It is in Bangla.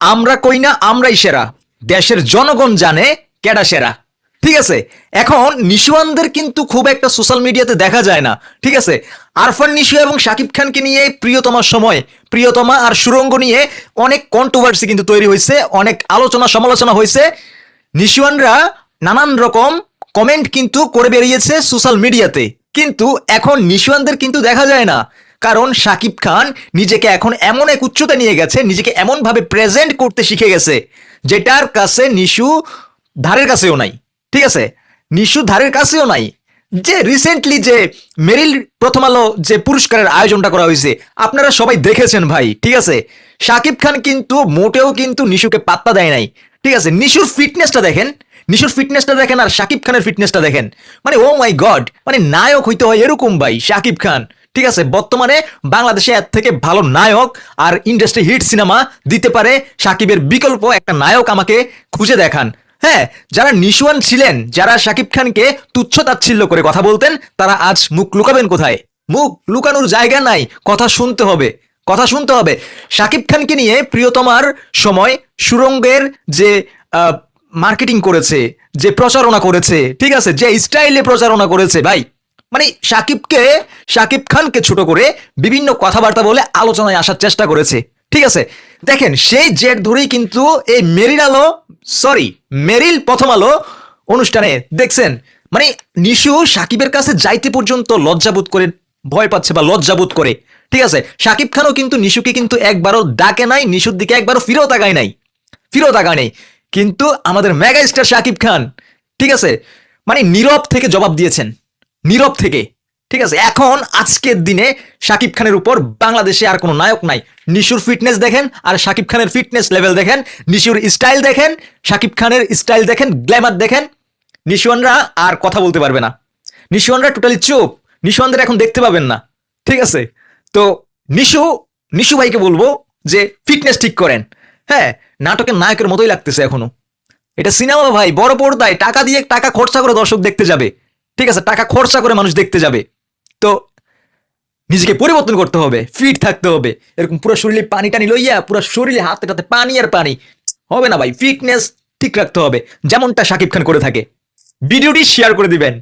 আমরা কই না আমরাই সেরা, দেশের জনগণ জানে কেডা সেরা। ঠিক আছে, এখন নিশোয়ানদের কিন্তু খুব একটা সোশ্যাল মিডিয়াতে দেখা যায় না। ঠিক আছে, আরফান নিশো এবং শাকিব খানকে নিয়ে প্রিয়তমার সময় প্রিয়তমা আর সুরঙ্গ নিয়ে অনেক কন্ট্রোভার্সি কিন্তু তৈরি হয়েছে, অনেক আলোচনা সমালোচনা হয়েছে। নিশোয়ানরা নানান রকম কমেন্ট কিন্তু করে বেরিয়েছে সোশ্যাল মিডিয়াতে, কিন্তু এখন নিশোয়ানদের কিন্তু দেখা যায় না। কারণ শাকিব খান নিজেকে এখন এমন এক উচ্চতা নিয়ে গেছে, নিজেকে এমন ভাবে প্রেজেন্ট করতে শিখে গেছে যেটার কাছে নিশু ধারের কাছেও নাই। ঠিক আছে, নিশু ধারের কাছেও নাই। যে রিসেন্টলি যে মেরিল প্রথম আলো যে পুরস্কারের আয়োজনটা করা হয়েছে, আপনারা সবাই দেখেছেন ভাই। ঠিক আছে, শাকিব খান কিন্তু মোটেও কিন্তু নিশুকে পাত্তা দেয় নাই। ঠিক আছে, নিশুর ফিটনেসটা দেখেন, নিশুর ফিটনেসটা দেখেন আর শাকিব খানের ফিটনেসটা দেখেন। মানে ও মাই গড, মানে নায়ক হইতে হয় এরকম ভাই শাকিব খান। ঠিক আছে, বর্তমানে বাংলাদেশে এর থেকে ভালো নায়ক আর ইন্ডাস্ট্রি হিট সিনেমা দিতে পারে শাকিবের বিকল্প একটা নায়ক আমাকে খুঁজে দেখান। হ্যাঁ, যারা নিশোয়ান ছিলেন, যারা শাকিব খানকে তুচ্ছ তাচ্ছিল্য করে কথা বলতেন, তারা আজ মুখ লুকাবেন কোথায়? মুখ লুকানোর জায়গা নাই, কথা শুনতে হবে, কথা শুনতে হবে। শাকিব খানকে নিয়ে প্রিয়তমার সময় সুরঙ্গের যে মার্কেটিং করেছে, যে প্রচারণা করেছে, ঠিক আছে, যে স্টাইলে প্রচারণা করেছে ভাই, মানে শাকিব খানকে ছোট করে বিভিন্ন কথাবার্তা বলে আলোচনায় আসার চেষ্টা করেছে। ঠিক আছে, দেখেন সেই জেট ধরেই কিন্তু এই মেরিল প্রথম আলো অনুষ্ঠানে দেখছেন, মানে নিশু সাকিবের কাছে যাইতে পর্যন্ত লজ্জাবোধ করে, ভয় পাচ্ছে বা লজ্জাবোধ করে। ঠিক আছে, শাকিব খানও কিন্তু নিশুকে কিন্তু একবারও ডাকে নাই, নিশুর দিকে একবারও ফিরেও তাকায় নাই, ফিরেও তাকায় নেই। কিন্তু আমাদের মেগা স্টার শাকিব খান, ঠিক আছে, মানে নীরব থেকে জবাব দিয়েছেন, নীরব থেকে। ঠিক আছে, এখন আজকের দিনে শাকিব খানের উপর বাংলাদেশে আর কোনো নায়ক নাই। নিশুর ফিটনেস দেখেন আর শাকিব খানের ফিটনেস লেভেল দেখেন, নিশুর স্টাইল দেখেন, শাকিব খানের স্টাইল দেখেন, গ্ল্যামার দেখেন। নিশোয়ানরা আর কথা বলতে পারবে না, নিশোয়ানরা টোটালি চুপ, নিশোয়ানদের এখন দেখতে পাবেন না। ঠিক আছে, তো নিশু নিশু ভাইকে বলবো যে ফিটনেস ঠিক করেন। হ্যাঁ, নাটকের নায়কের মতোই লাগতেছে এখনো। এটা সিনেমা ভাই, বড় পর্দায় টাকা দিয়ে, টাকা খরচা করে দর্শক দেখতে যাবে। ঠিক আছে, টাকা খরচা করে মানুষ দেখতে যাবে, তো নিজেকে পরিবর্তন করতে হবে, ফিট থাকতে হবে। এরকম পুরো শরীরে পানি টানি লইয়া পুরো শরীরে হাতে টাতে পানি আর পানি হবে না ভাই, ফিটনেস ঠিক রাখতে হবে, যেমনটা শাকিব খান করে থাকে। ভিডিওটি শেয়ার করে দিবেন।